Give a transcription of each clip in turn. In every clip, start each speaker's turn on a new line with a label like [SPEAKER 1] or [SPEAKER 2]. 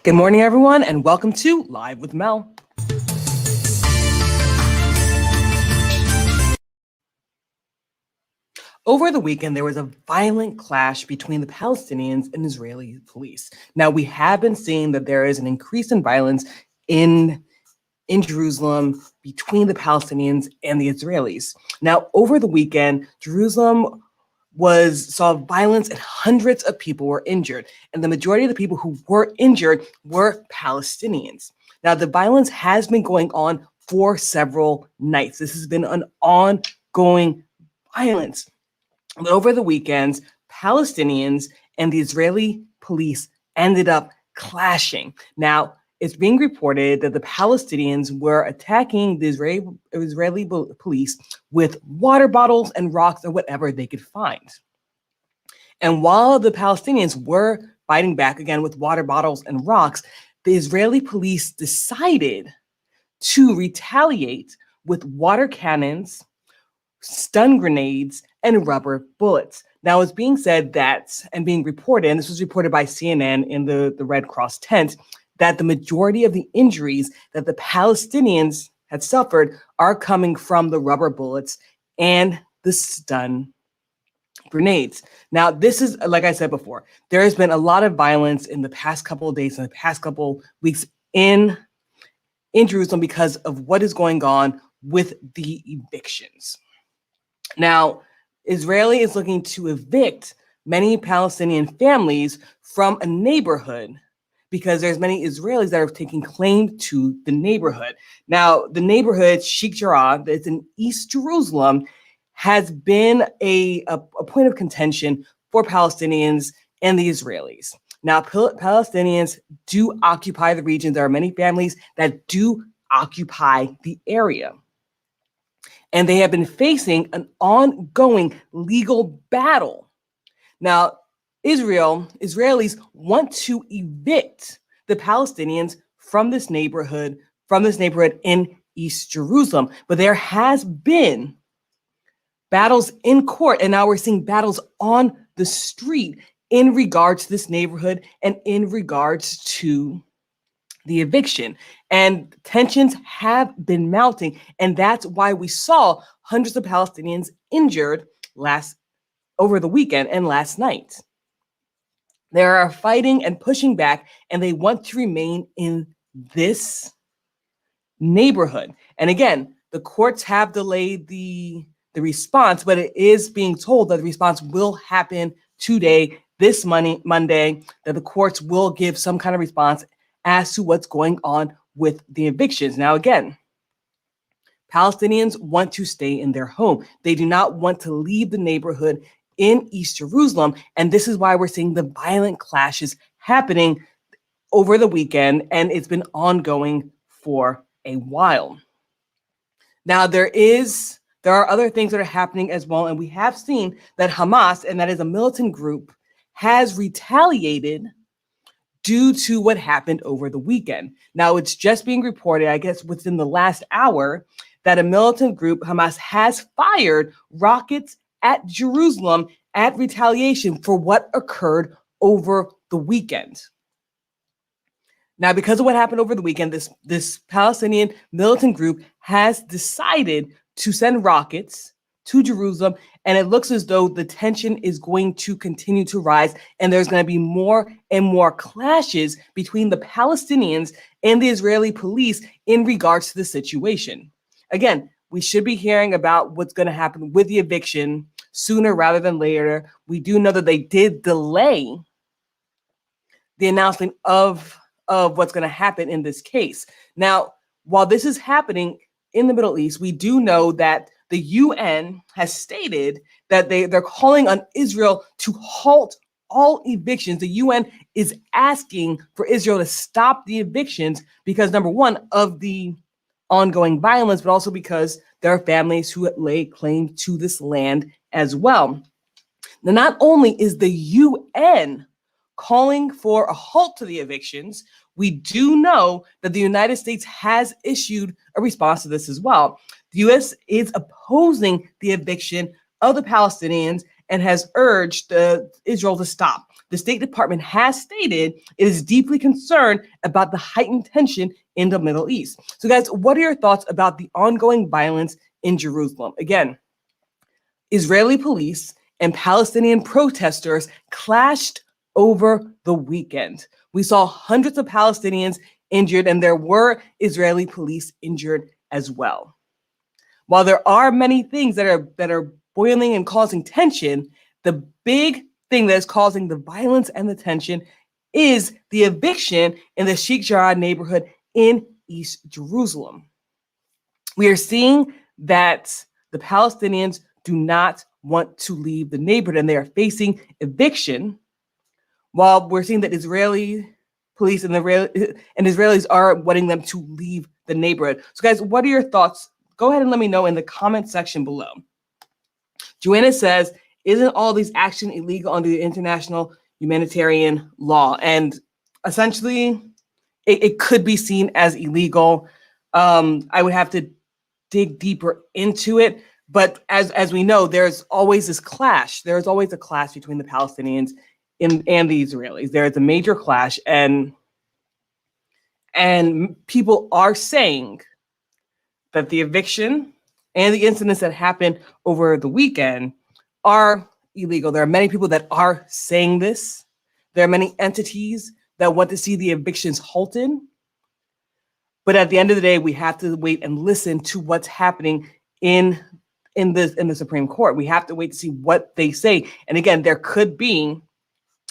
[SPEAKER 1] Good morning, everyone, and welcome to Live with Mel. Over the weekend, there was a violent clash between the Palestinians and Israeli police. Now, we have been seeing that there is an increase in violence in Jerusalem between the Palestinians and the Israelis. Now, over the weekend, Jerusalem saw violence and hundreds of people were injured. And the majority of the people who were injured were Palestinians. Now, the violence has been going on for several nights. This has been an ongoing violence. But over the weekends, Palestinians and the Israeli police ended up clashing. Now, it's being reported that the Palestinians were attacking the Israeli police with water bottles and rocks or whatever they could find. And while the Palestinians were fighting back again with water bottles and rocks, the Israeli police decided to retaliate with water cannons, stun grenades, and rubber bullets. Now, it's being said that, and being reported, and this was reported by CNN in the Red Cross tent, that the majority of the injuries that the Palestinians had suffered are coming from the rubber bullets and the stun grenades. Now, this is, like I said before, there has been a lot of violence in the past couple of days and the past couple of weeks in Jerusalem because of what is going on with the evictions. Now, Israel is looking to evict many Palestinian families from a neighborhood because there's many Israelis that are taking claim to the neighborhood. Now, the neighborhood Sheikh Jarrah, that's in East Jerusalem, has been a point of contention for Palestinians and the Israelis. Now, Palestinians do occupy the region. There are many families that do occupy the area. And they have been facing an ongoing legal battle. Now, Israelis want to evict the Palestinians from this neighborhood in East Jerusalem. But there has been battles in court, and now we're seeing battles on the street in regards to this neighborhood and in regards to the eviction. And tensions have been mounting, and that's why we saw hundreds of Palestinians injured over the weekend and last night. They are fighting and pushing back, and they want to remain in this neighborhood. And again, the courts have delayed the response, but it is being told that the response will happen today, this Monday, that the courts will give some kind of response as to what's going on with the evictions. Now, again, Palestinians want to stay in their home. They do not want to leave the neighborhood in East Jerusalem. And this is why we're seeing the violent clashes happening over the weekend. And it's been ongoing for a while. Now, there are other things that are happening as well. And we have seen that Hamas, and that is a militant group, has retaliated due to what happened over the weekend. Now, it's just being reported, I guess, within the last hour, that a militant group, Hamas, has fired rockets at Jerusalem at retaliation for what occurred over the weekend. Now, because of what happened over the weekend, this Palestinian militant group has decided to send rockets to Jerusalem, and it looks as though the tension is going to continue to rise, and there's going to be more and more clashes between the Palestinians and the Israeli police in regards to the situation. Again, we should be hearing about what's going to happen with the eviction sooner rather than later. We do know that they did delay the announcement of what's going to happen in this case. Now, while this is happening in the Middle East, we do know that the UN has stated that they're calling on Israel to halt all evictions. The UN is asking for Israel to stop the evictions because, number one, of the ongoing violence, but also because there are families who lay claim to this land as well. Now, not only is the UN calling for a halt to the evictions, we do know that the United States has issued a response to this as well. The U.S. is opposing the eviction of the Palestinians and has urged Israel to stop. the State Department has stated it is deeply concerned about the heightened tension in the Middle East. So guys, what are your thoughts about the ongoing violence in Jerusalem? Again, Israeli police and Palestinian protesters clashed over the weekend. We saw hundreds of Palestinians injured, and there were Israeli police injured as well. While there are many things that are boiling and causing tension, the big thing that is causing the violence and the tension is the eviction in the Sheikh Jarrah neighborhood in East Jerusalem. We are seeing that the Palestinians do not want to leave the neighborhood, and they are facing eviction, while we're seeing that Israeli police and Israelis are wanting them to leave the neighborhood. So guys, what are your thoughts? Go ahead and let me know in the comment section below. Joanna says, isn't all these action illegal under the international humanitarian law? And essentially, it could be seen as illegal. I would have to dig deeper into it. But as we know, there's always this clash. There's always a clash between the Palestinians and the Israelis. There is a major clash, and people are saying that the eviction and the incidents that happened over the weekend are illegal. There are many people that are saying this. There are many entities that want to see the evictions halted. But at the end of the day, we have to wait and listen to what's happening in the Supreme Court. We have to wait to see what they say. And again, there could be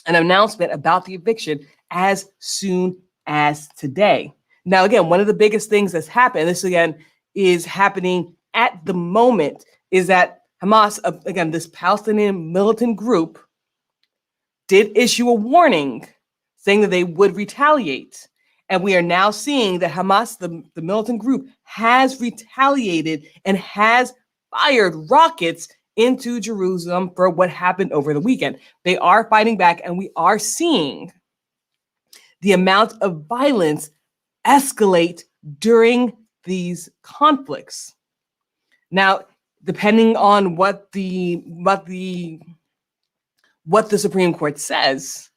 [SPEAKER 1] an announcement about the eviction as soon as today. Now, again, one of the biggest things that's happened, this again is happening at the moment, is that Hamas, again, this Palestinian militant group, did issue a warning saying that they would retaliate. And we are now seeing that Hamas, the militant group, has retaliated and has fired rockets into Jerusalem for what happened over the weekend. They are fighting back, and we are seeing the amount of violence escalate during these conflicts. Now, depending on what the Supreme Court says,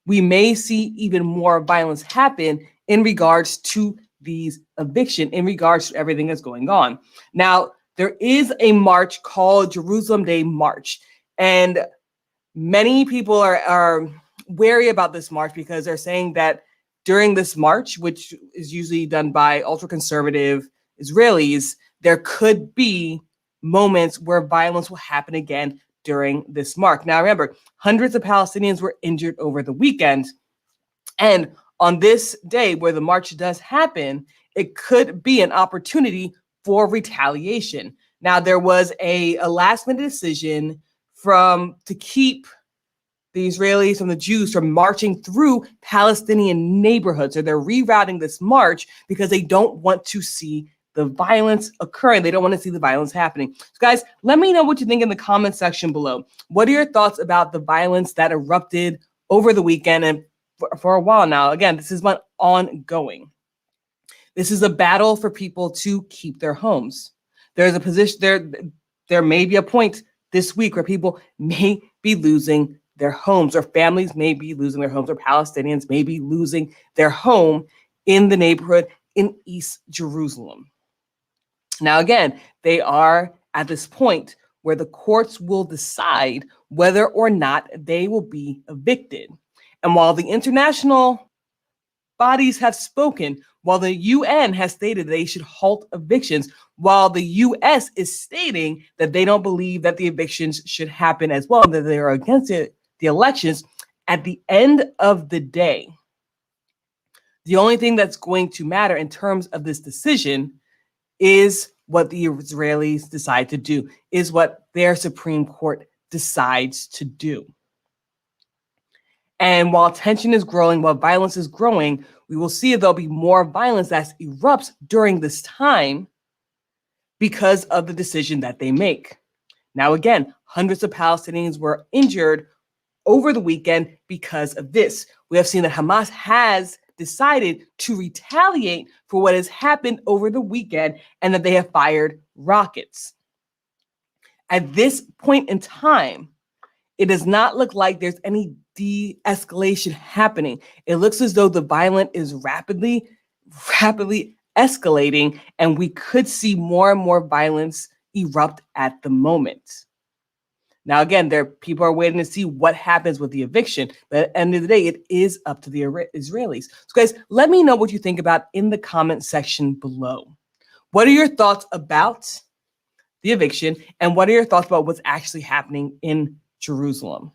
[SPEAKER 1] we may see even more violence happen in regards to these eviction, in regards to everything that's going on. Now, there is a march called Jerusalem Day March, and many people are wary about this march because they're saying that during this march, which is usually done by ultra-conservative Israelis, there could be moments where violence will happen again during this march. Now, remember, hundreds of Palestinians were injured over the weekend, and on this day where the march does happen, it could be an opportunity for retaliation. Now, there was a last-minute decision to keep the Israelis and the Jews from marching through Palestinian neighborhoods. So they're rerouting this march because they don't want to see the violence occurring. They don't want to see the violence happening. So guys, let me know what you think in the comment section below. What are your thoughts about the violence that erupted over the weekend and for a while now? Again, this is one ongoing. This is a battle for people to keep their homes. There's a position there may be a point this week where people may be losing their homes, or families may be losing their homes, or Palestinians may be losing their home in the neighborhood in East Jerusalem. Now, again, they are at this point where the courts will decide whether or not they will be evicted. And while the international bodies have spoken, while the UN has stated they should halt evictions, while the US is stating that they don't believe that the evictions should happen as well, that they are against it, the elections, at the end of the day, the only thing that's going to matter in terms of this decision is what the Israelis decide to do, is what their Supreme Court decides to do. And while tension is growing, while violence is growing, we will see there'll be more violence that erupts during this time because of the decision that they make. Now, again, hundreds of Palestinians were injured over the weekend because of this. We have seen that Hamas has decided to retaliate for what has happened over the weekend and that they have fired rockets. At this point in time, it does not look like there's any de-escalation happening. It looks as though the violence is rapidly escalating, and we could see more and more violence erupt at the moment. Now, again, people are waiting to see what happens with the eviction, but at the end of the day, it is up to the Israelis. So, guys, let me know what you think about in the comment section below. What are your thoughts about the eviction, and what are your thoughts about what's actually happening in Jerusalem?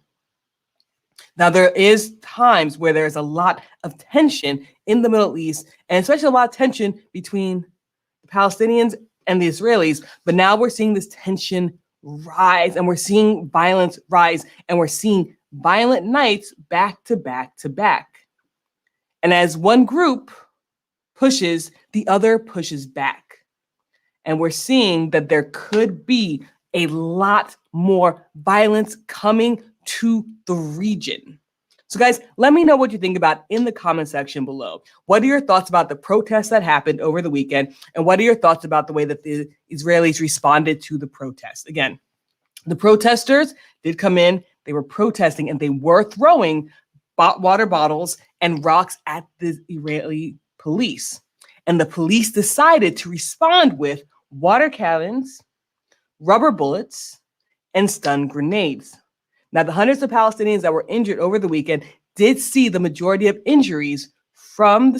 [SPEAKER 1] Now, there is times where there's a lot of tension in the Middle East, and especially a lot of tension between the Palestinians and the Israelis, but now we're seeing this tension rise, and we're seeing violence rise, and we're seeing violent nights back to back to back. And as one group pushes, the other pushes back. And we're seeing that there could be a lot more violence coming to the region. So guys, let me know what you think about in the comment section below. What are your thoughts about the protests that happened over the weekend? And what are your thoughts about the way that the Israelis responded to the protests? Again, the protesters did come in, they were protesting, and they were throwing water bottles and rocks at the Israeli police. And the police decided to respond with water cannons, rubber bullets, and stun grenades. Now, the hundreds of Palestinians that were injured over the weekend did see the majority of injuries from the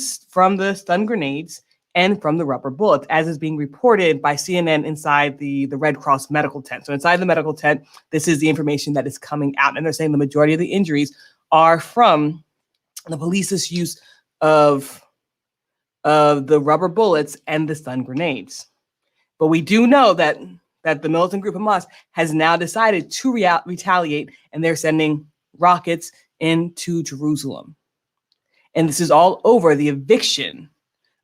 [SPEAKER 1] stun grenades and from the rubber bullets, as is being reported by CNN inside the Red Cross medical tent. So inside the medical tent, this is the information that is coming out. And they're saying the majority of the injuries are from the police's use of the rubber bullets and the stun grenades. But we do know that the militant group Hamas has now decided to retaliate, and they're sending rockets into Jerusalem. And this is all over the eviction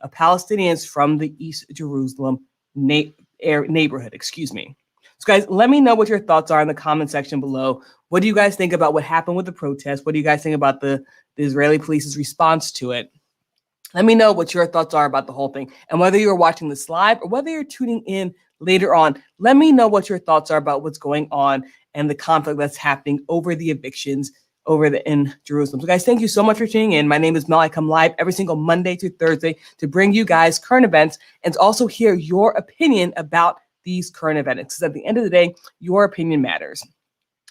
[SPEAKER 1] of Palestinians from the East Jerusalem neighborhood. So guys, let me know what your thoughts are in the comment section below. What do you guys think about what happened with the protest? What do you guys think about the Israeli police's response to it? Let me know what your thoughts are about the whole thing. And whether you're watching this live or whether you're tuning in later on, let me know what your thoughts are about what's going on and the conflict that's happening over the evictions in Jerusalem. So guys, thank you so much for tuning in. My name is Mel. I come live every single Monday through Thursday to bring you guys current events and to also hear your opinion about these current events. Because at the end of the day, your opinion matters.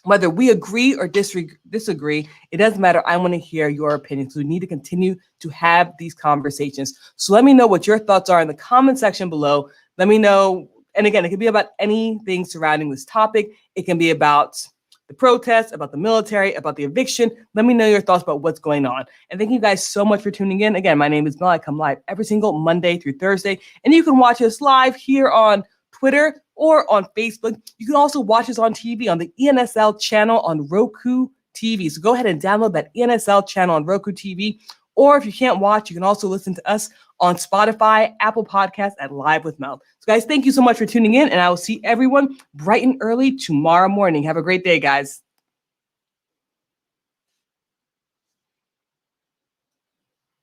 [SPEAKER 1] Whether we agree or disagree, it doesn't matter. I want to hear your opinion. So we need to continue to have these conversations. So let me know what your thoughts are in the comment section below. Let me know. And again, it can be about anything surrounding this topic. It can be about the protests, about the military, about the eviction. Let me know your thoughts about what's going on. And thank you guys so much for tuning in. Again, my name is Mel. I come live every single Monday through Thursday. And you can watch us live here on Twitter or on Facebook. You can also watch us on TV on the ENSL channel on Roku TV. So go ahead and download that ENSL channel on Roku TV. Or if you can't watch, you can also listen to us on Spotify, Apple Podcasts at Live with Mel. So guys, thank you so much for tuning in, and I will see everyone bright and early tomorrow morning. Have a great day, guys.